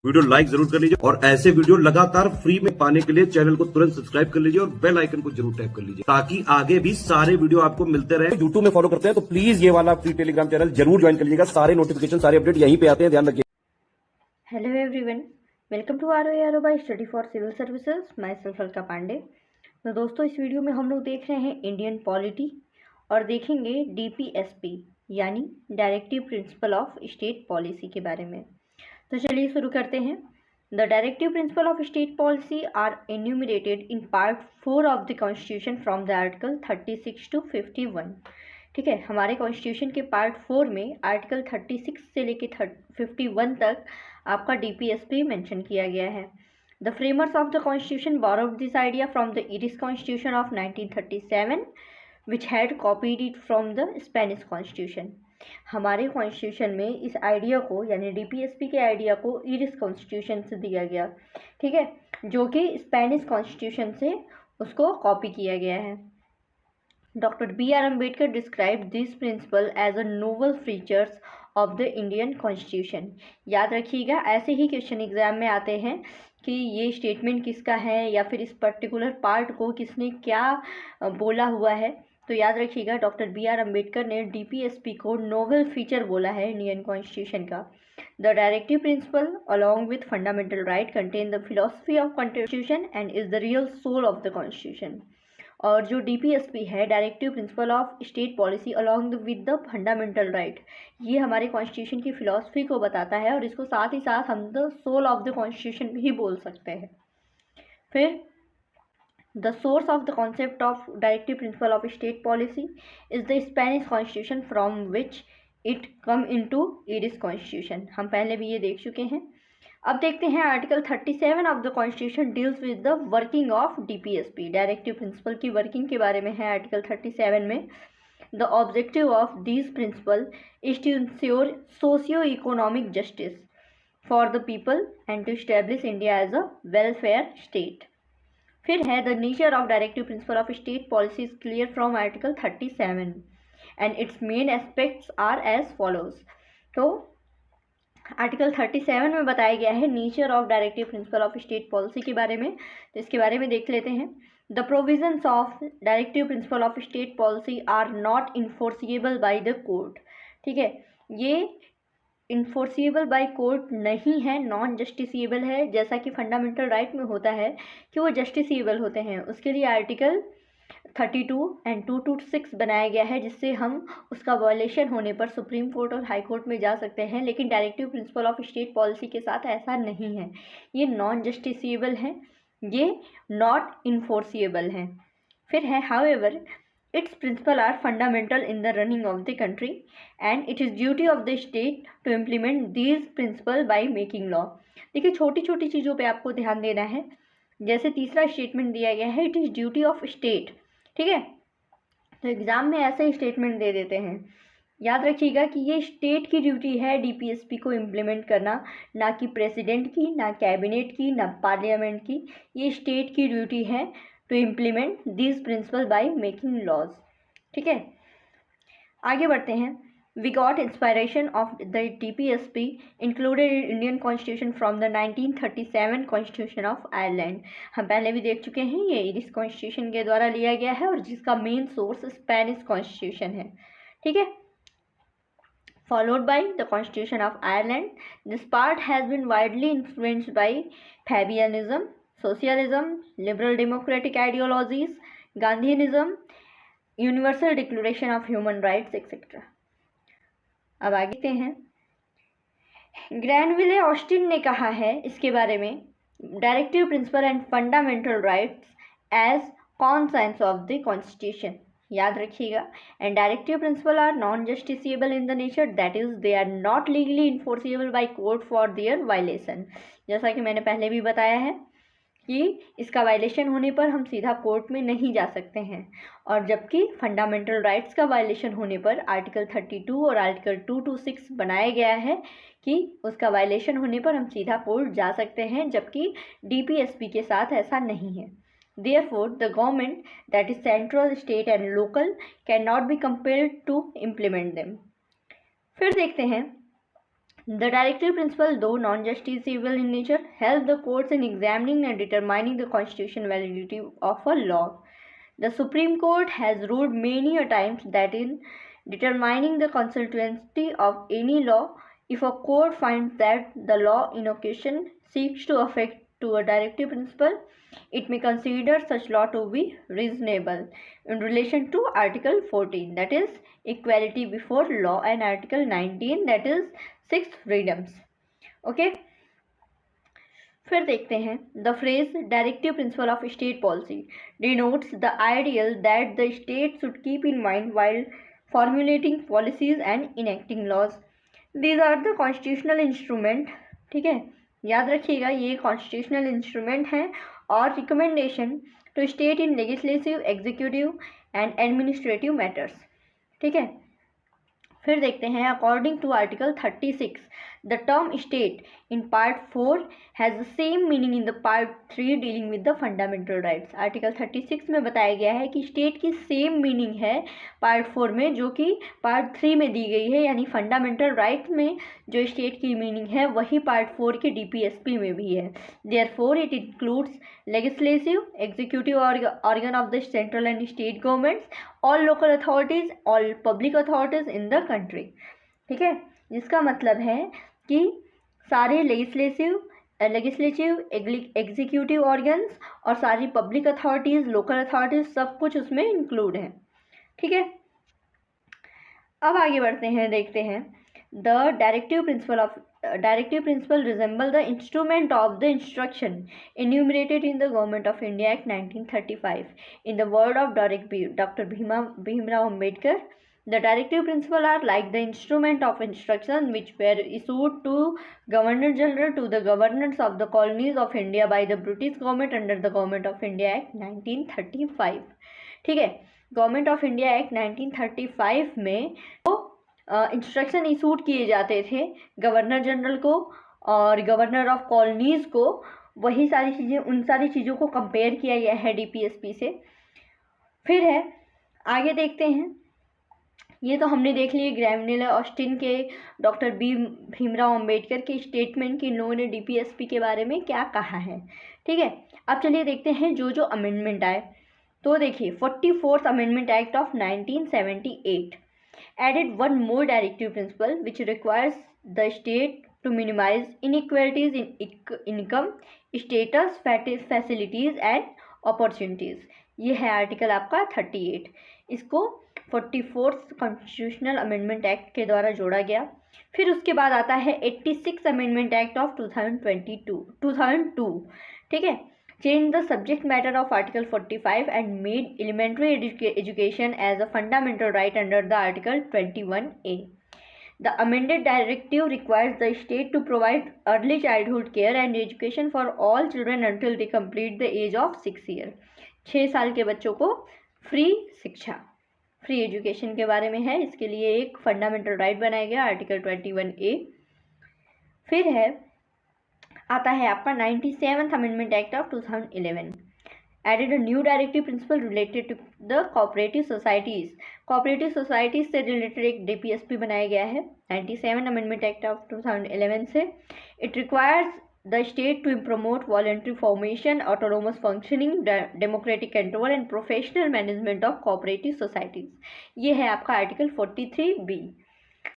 Video like जरूर कर लीजिए और ऐसे वीडियो लगातार फ्री में पाने के लिए चैनल को तुरंत सब्सक्राइब कर लीजिए और बेल आइकन को जरूर टैप कर लीजिए ताकि आगे भी सारे वीडियो आपको मिलते रहे। यूट्यूब में फॉलो करते हैं तो प्लीज ये वाला फ्री टेलीग्राम चैनल जरूर ज्वाइन कर लीजिएगा। सारे नोटिफिकेशन सारे अपडेट यहीं पे आते हैं, ध्यान रखिए। Hello everyone, welcome to our by study for civil services. Myself Alka Pandey. तो दोस्तों, इस वीडियो में हम लोग देख रहे हैं इंडियन पॉलिटी और देखेंगे DPSP यानी directive principle of state policy के बारे में। तो चलिए शुरू करते हैं। The directive principle of state policy are enumerated in part 4 of the constitution from the article 36 to 51। ठीक है, हमारे कॉन्स्टिट्यूशन के पार्ट 4 में आर्टिकल 36 से लेके 51 तक आपका DPSP मेंशन किया गया है। The framers of the constitution borrowed this idea from the Irish constitution of 1937 which had copied it from the Spanish constitution. हमारे कॉन्स्टिट्यूशन में इस आइडिया को यानी DPSP के आइडिया को इरिश कॉन्स्टिट्यूशन से दिया गया, ठीक है, जो कि स्पेनिश कॉन्स्टिट्यूशन से उसको कॉपी किया गया है। Doctor B.R. Ambedkar describe this principle as a novel features of the Indian constitution. याद रखिएगा, ऐसे ही क्वेश्चन एग्जाम में आते हैं कि ये स्टेटमेंट किसका है या फिर इस पर्टिकुलर पार्ट को किसने क्या बोला हुआ है। तो याद रखिएगा, डॉक्टर B.R. अम्बेडकर ने DPSP को नोवेल फीचर बोला है इंडियन कॉन्स्टिट्यूशन का। The directive principle along with fundamental right contain the philosophy of constitution and is the real soul of the constitution. और जो DPSP है, directive principle of state policy along with the fundamental right, ये हमारे constitution की philosophy को बताता है और इसको साथ ही साथ हम the soul of the constitution भी बोल सकते हैं। फिर the source of the concept of directive principle of state policy is the Spanish constitution from which it come into Irish constitution. हम पहले भी ये देख चुके हैं। अब देखते हैं article 37 of the constitution deals with the working of DPSP। Directive principle की वर्किंग के बारे में है आर्टिकल 37 में। The objective of this principle is to ensure socio economic justice for the people and to establish India as a welfare state. फिर है the nature of directive principle of state policy is clear from article 37 and its main aspects are as follows. तो article 37 में बताया गया है nature of directive principle of state policy के बारे में। तो इसके बारे में देख लेते हैं। The provisions of directive principle of state policy are not enforceable by the court. ठीक है, ये इन्फोर्सिएबल बाय कोर्ट नहीं है, नॉन जस्टिसिएबल है, जैसा कि फंडामेंटल राइट में होता है कि वो जस्टिसिएबल होते हैं। उसके लिए आर्टिकल 32 एंड 226 बनाया गया है, जिससे हम उसका वायलेशन होने पर सुप्रीम कोर्ट और हाई कोर्ट में जा सकते हैं। लेकिन directive principle of state policy के साथ ऐसा नहीं है, ये नॉन जस्टिसिएबल है, ये नॉट इन्फोर्सिएबल है। फिर है however its principle are fundamental in the running of the country and it is duty of the state to implement these principle by making law. देखिए, छोटी छोटी चीज़ों पे आपको ध्यान देना है। जैसे तीसरा स्टेटमेंट दिया गया है, it is duty of state. ठीक है, तो एग्ज़ाम में ऐसे ही स्टेटमेंट दे देते हैं। याद रखिएगा कि ये स्टेट की ड्यूटी है DPSP को इम्प्लीमेंट करना, ना कि प्रेसिडेंट की, ना कैबिनेट की, ना पार्लियामेंट की। ये स्टेट की ड्यूटी है to implement this principle by making laws. ठीक है, आगे बढ़ते हैं। We got inspiration of the DPSP included in Indian Constitution from the 1937 Constitution of Ireland। हम पहले भी देख चुके हैं, ये इरिश कॉन्स्टिट्यूशन के द्वारा लिया गया है और जिसका मेन सोर्स स्पेनिश कॉन्स्टिट्यूशन है। ठीक है, followed by the Constitution of Ireland. This part has been widely influenced by Fabianism, Socialism, Liberal Democratic ideologies, Gandhianism, Universal Declaration of Human Rights, etc. अब आगे देखते हैं। ग्रैनविले ऑस्टिन ने कहा है इसके बारे में, directive principle and fundamental rights as conscience of the constitution. याद रखिएगा, and directive principle are non justiciable in the nature, that is they are not legally enforceable by court for their violation. जैसा कि मैंने पहले भी बताया है कि इसका वायलेशन होने पर हम सीधा कोर्ट में नहीं जा सकते हैं, और जबकि फंडामेंटल राइट्स का वायलेशन होने पर आर्टिकल 32 और आर्टिकल 226 बनाया गया है कि उसका वायलेशन होने पर हम सीधा कोर्ट जा सकते हैं, जबकि DPSP के साथ ऐसा नहीं है। Therefore, the government, that is central, state and local, cannot be compelled to implement them. फिर देखते हैं The directive principle, though non-justiciable in nature, help the courts in examining and determining the constitutional validity of a law. The Supreme Court has ruled many a times that in determining the constitutionality of any law, if a court finds that the law in question seeks to affect to a directive principle, it may consider such law to be reasonable in relation to Article 14, that is equality before law, and Article 19, that is 6 freedoms. Okay. फिर देखते हैं the phrase directive principle of state policy denotes the ideal that the state should keep in mind while formulating policies and enacting laws. These are the constitutional instrument. ठीक है, याद रखिएगा ये constitutional instrument हैं और recommendation to state in legislative, executive and administrative matters. ठीक है, फिर देखते हैं according to article 36 the term state in part 4 has the same meaning in the part 3 dealing with the fundamental rights. Article 36 में बताया गया है कि स्टेट की सेम मीनिंग है पार्ट 4 में जो कि पार्ट 3 में दी गई है, यानी फंडामेंटल राइट में जो स्टेट की मीनिंग है वही पार्ट 4 के DPSP में भी है. Therefore it includes legislative, executive organ of the central and state governments, all local authorities, all public authorities in the country. ठीक है, जिसका मतलब है कि सारे लेजिस्लेटिव, एग्जीक्यूटिव ऑर्गन्स और सारी पब्लिक अथॉरिटीज़, लोकल अथॉरिटीज़ सब कुछ उसमें इंक्लूड है. ठीक है, अब आगे बढ़ते हैं, देखते हैं the directive principal resemble the instrument of the instruction enumerated in the Government of India Act 1935. In the word of Dr. Bhimrao Ambedkar, the directive principles are like the instrument of instruction which were issued to Governor General to the governors of the colonies of India by the British government under the Government of India Act 1935. ठीक है, government of India act 1935 में तो instruction issued किए जाते थे governor general को और governor of colonies को. वही सारी चीज़ें, उन सारी चीज़ों को कंपेयर किया गया है DPSP से. फिर है आगे देखते हैं, ये तो हमने देख लिए ग्रैमनेल ऑस्टिन के, डॉक्टर भीमराव अंबेडकर के स्टेटमेंट कि इन लोगों ने DPSP के बारे में क्या कहा है. ठीक है, अब चलिए देखते हैं जो जो अमेंडमेंट आए. तो देखिए 44th amendment act of 1978 added one more directive principle which requires the state to minimize inequalities in income, status, facilities and opportunities. ये है आर्टिकल आपका 38. इसको 44th कॉन्स्टिट्यूशनल अमेंडमेंट एक्ट के द्वारा जोड़ा गया. फिर उसके बाद आता है 86 अमेंडमेंट एक्ट ऑफ 2002. ठीक है, changed the subject matter of Article 45 and made elementary education as a fundamental right under the Article 21A. The amended directive requires the state to provide early childhood care and education for all children until they complete the age of 6 years. 6 साल के बच्चों को free शिक्षा, free education के बारे में है. इसके लिए एक फंडामेंटल राइट बनाया गया आर्टिकल 21A. फिर है आता है आपका 97th amendment act of 2011. Added a new directive principle related to the cooperative societies. Cooperative societies से रिलेटेड एक DPSP बनाया गया है 97 अमेंडमेंट एक्ट ऑफ 2011 से. It requires the state to promote voluntary formation, autonomous functioning, democratic control and professional management of cooperative societies. ये है आपका article 43B.